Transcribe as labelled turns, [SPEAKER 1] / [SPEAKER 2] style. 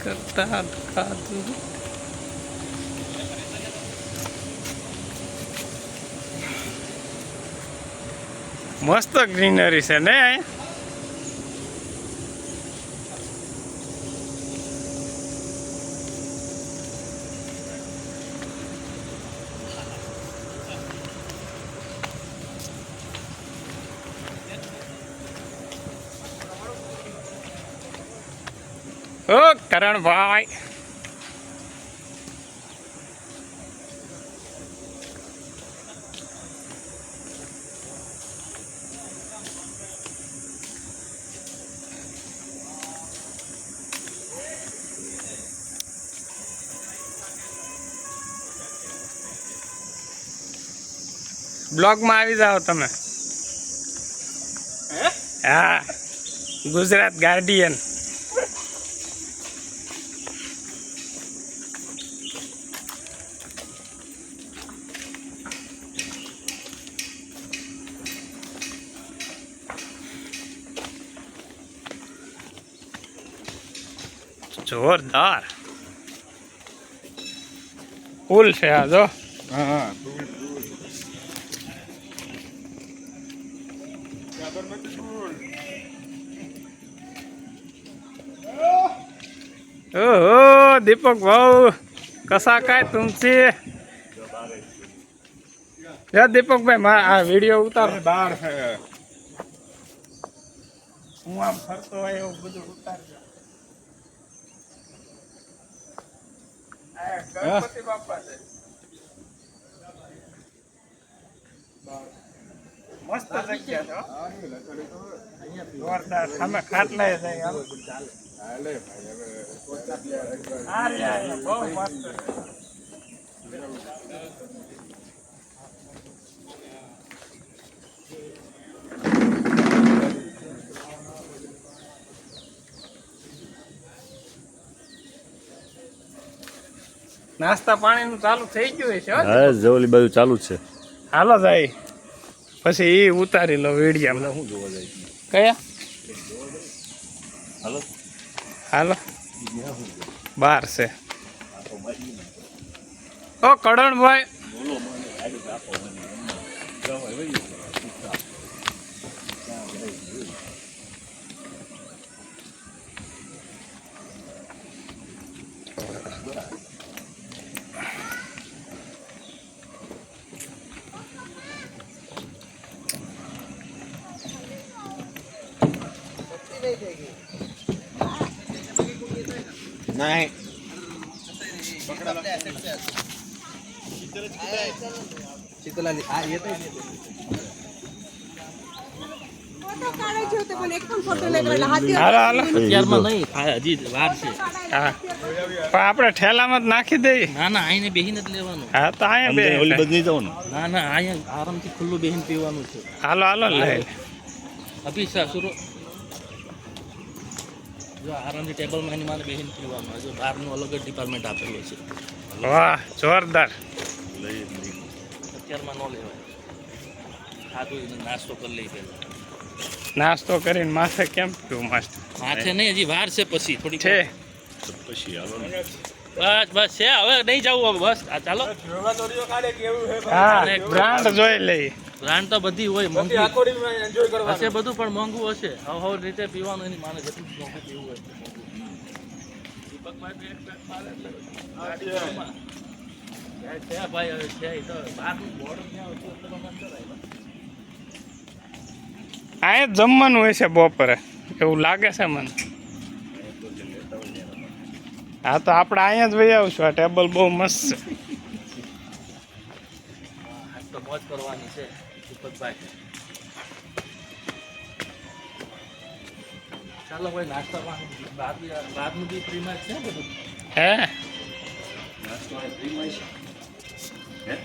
[SPEAKER 1] કરતા ખાતું મસ્ત ગ્રીનરી છે ને ઓ કરણભાઈ બ્લોગમાં આવી જાઓ તમે હા ગુજરાત ગાર્ડિયન જોરદાર પુલ છે આ જો
[SPEAKER 2] હા
[SPEAKER 1] ओहो दीपक भाऊ कसा काय तुमची या दीपक भाई आ वीडियो उतार
[SPEAKER 2] બાર છે
[SPEAKER 1] હું આમ ફરતો હોય એવું બધું ઉતારજો આ ગણપતિ બાપા છે મસ્ત જગ્યા છે જોરદાર સામે ખાટલાય જાય
[SPEAKER 2] હાલે ભાઈ હવે
[SPEAKER 1] આ રહ્યા બહુ મસ્ત નાસ્તા પાણીનું ચાલુ થઈ ગયું છે
[SPEAKER 3] હા જવલી બાજુ ચાલુ જ છે
[SPEAKER 1] હાલો જાય પછી એ ઉતારી લો વિડીયામાં
[SPEAKER 3] શું જોવા જાય
[SPEAKER 1] કયા
[SPEAKER 3] હાલો
[SPEAKER 1] હાલો બાર છે ઓ કડણભાઈ
[SPEAKER 2] નહીં
[SPEAKER 1] હાલો હાલો
[SPEAKER 4] અત્યારમાં નહીં હજી વાર છે
[SPEAKER 1] હા પણ આપણે ઠેલામાં જ નાખી દઈએ
[SPEAKER 4] ના ના અહીંયા બેહીને જ લેવાનું
[SPEAKER 1] હા તો અહીંયા બે
[SPEAKER 3] ઓલી બધી નહીં જવાનું
[SPEAKER 4] ના ના અહીંયા આરામથી ખુલ્લું બેહીને પીવાનું છે
[SPEAKER 1] હાલો હાલો લઈ
[SPEAKER 4] અભિષા સુરો જો આરામથી ટેબલમાં એની માને બેહીને પીવાનું જો બહારનું અલગ જ ડિપાર્ટમેન્ટ આપેલું છે
[SPEAKER 1] વાહ જોરદાર
[SPEAKER 4] અત્યારમાં ન લેવાય ખાધું એને નાસ્તો કરી લઈ પહેલાં
[SPEAKER 1] નાસ્તો કરીને માથે કેમ પીવું મસ્ત
[SPEAKER 4] માથે નહીં હજી વાર છે પછી થોડી
[SPEAKER 1] છે
[SPEAKER 3] પછી હાલો
[SPEAKER 4] બસ બસ છે હવે નહીં જવું હવે બસ આ ચાલો
[SPEAKER 1] હા બ્રાન્ડ જોઈ લઈ
[SPEAKER 4] બ્રાન્ડ તો બધી હોય મોંઘી હશે બધું પણ મોંઘું હશે હવે રીતે પીવાનું એની માને જેટલું મોંઘું પીવું હોય દીપકભાઈ એક પેક મારે એટલે છે ભાઈ હવે છે તો બહારનું બોર્ડ ક્યાં હતું એટલે મસ્ત આવ્યા
[SPEAKER 1] અહીંયા જ જમવાનું હોય છે બપોરે એવું લાગે છે મને હા તો આપણે અહીંયા જ વહી આવશું આ ટેબલ બહુ મસ્ત છે
[SPEAKER 4] આજ તો મોજ કરવાની છે દીપકભાઈ ચાલો ભાઈ નાસ્તામાં બહારનું બી ફ્રીમાં જ છે બધું
[SPEAKER 1] હે
[SPEAKER 3] નાસ્તો ફ્રીમાં છે હે